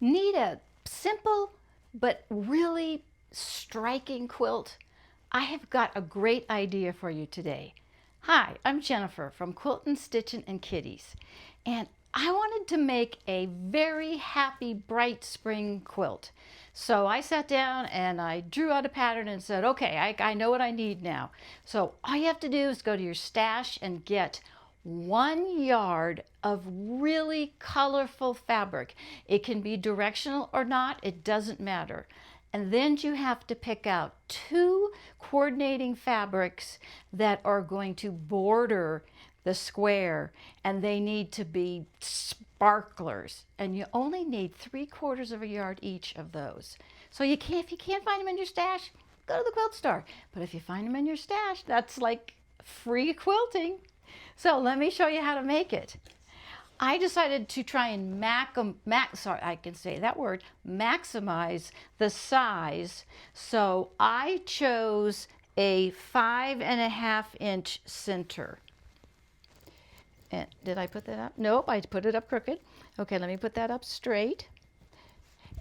Need a simple but really striking quilt? I have got a great idea for you today. Hi, I'm Jennifer from Quiltin', Stitchin' and Kitties, and I wanted to make a very happy, bright spring quilt. So I sat down and I drew out a pattern and said, okay, I know what I need now. So all you have to do is go to your stash and get 1 yard of really colorful fabric. It can be directional or not, it doesn't matter. And then you have to pick out 2 coordinating fabrics that are going to border the square, and they need to be sparklers. And you only need 3/4 of a yard each of those. So if you can't find them in your stash, go to the quilt store. But if you find them in your stash, that's like free quilting. So let me show you how to make it. I decided to try and maximize the size. So I chose a 5.5-inch center. And did I put that up? Nope, I put it up crooked. Okay, let me put that up straight.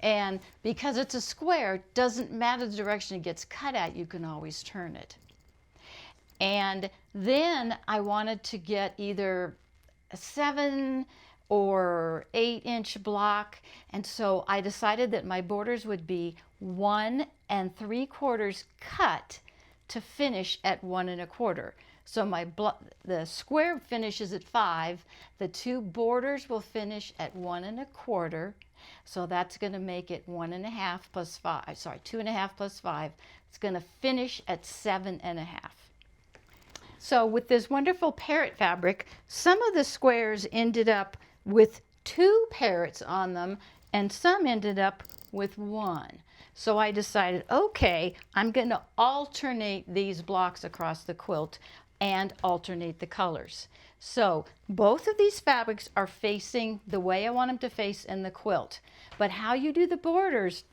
And because it's a square, it doesn't matter the direction it gets cut at, you can always turn it. And then I wanted to get either a 7 or 8-inch block, and so I decided that my borders would be 1 3/4 cut to finish at 1 1/4. So the square finishes at 5. The 2 borders will finish at 1 1/4. So that's going to make it 1.5 plus 5. Sorry, 2.5 plus 5. It's going to finish at 7.5. So with this wonderful parrot fabric, some of the squares ended up with 2 parrots on them, and some ended up with 1. So I decided, okay, I'm going to alternate these blocks across the quilt and alternate the colors. So both of these fabrics are facing the way I want them to face in the quilt. But how you do the borders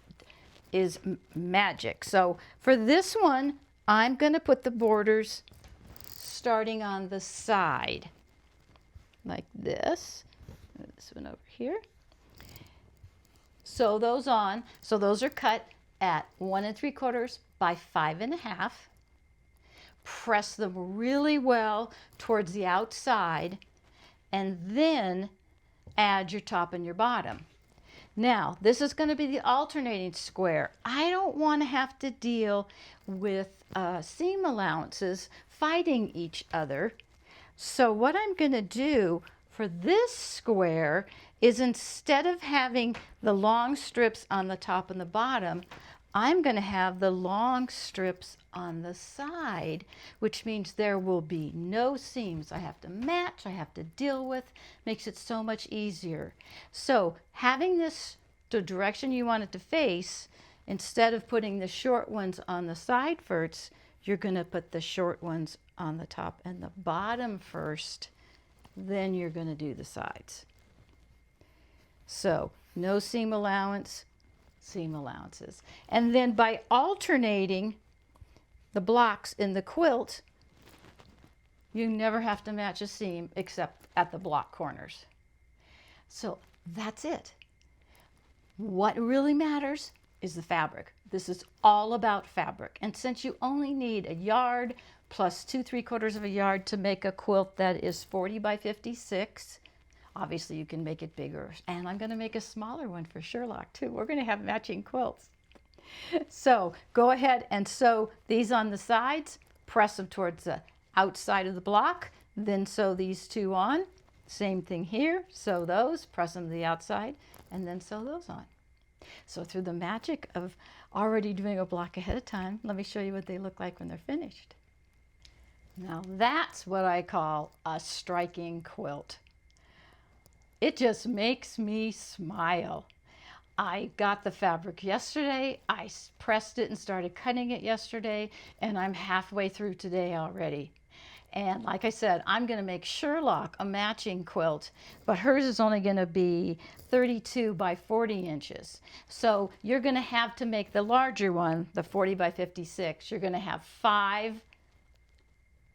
is magic. So for this one, I'm going to put the borders starting on the side like this. This one over here. Sew those on. So those are cut at 1 3/4 by 5.5. Press them really well towards the outside, and then add your top and your bottom. Now, this is going to be the alternating square. I don't want to have to deal with seam allowances fighting each other. So what I'm going to do for this square is, instead of having the long strips on the top and the bottom, I'm going to have the long strips on the side, which means there will be no seams I have to match, I have to deal with. Makes it so much easier. So having this the direction you want it to face, instead of putting the short ones on the side first, you're going to put the short ones on the top and the bottom first, then you're going to do the sides. So no seam allowance, seam allowances. And then by alternating the blocks in the quilt, you never have to match a seam except at the block corners. So that's it. What really matters is the fabric. This is all about fabric. And since you only need a yard plus 2 3/4 of a yard to make a quilt that is 40 by 56, obviously you can make it bigger. And I'm going to make a smaller one for Sherlock too. We're going to have matching quilts. So go ahead and sew these on the sides, press them towards the outside of the block, then sew these 2 on. Same thing here, sew those, press them to the outside, and then sew those on. So through the magic of already doing a block ahead of time, let me show you what they look like when they're finished. Now that's what I call a striking quilt. It just makes me smile. I got the fabric yesterday, I pressed it and started cutting it yesterday, and I'm halfway through today already. And like I said, I'm going to make Sherlock a matching quilt, but hers is only going to be 32 by 40 inches. So you're going to have to make the larger one, the 40 by 56. You're going to have 5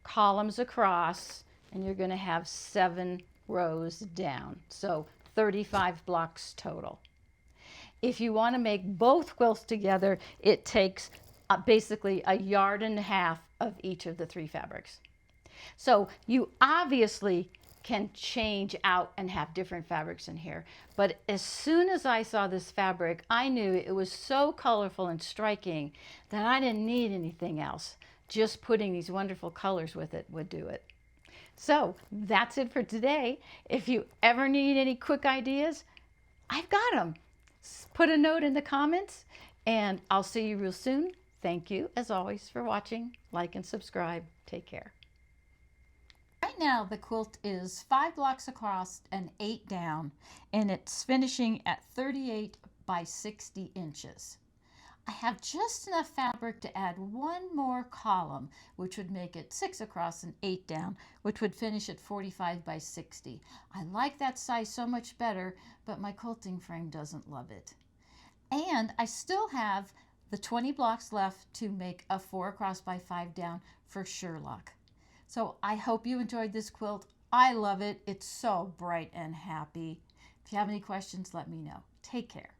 columns across, and you're going to have 7 rows down. So 35 blocks total. If you want to make both quilts together, it takes basically a yard and a half of each of the 3 fabrics. So you obviously can change out and have different fabrics in here. But as soon as I saw this fabric, I knew it was so colorful and striking that I didn't need anything else. Just putting these wonderful colors with it would do it. So that's it for today. If you ever need any quick ideas, I've got them. Put a note in the comments and I'll see you real soon. Thank you, as always, for watching. Like and subscribe. Take care. Right now the quilt is 5 blocks across and 8 down, and it's finishing at 38 by 60 inches. I have just enough fabric to add one more column, which would make it 6 across and 8 down, which would finish at 45 by 60. I like that size so much better, but my quilting frame doesn't love it. And I still have the 20 blocks left to make a 4 across by 5 down for Sherlock. So I hope you enjoyed this quilt. I love it. It's so bright and happy. If you have any questions, let me know. Take care.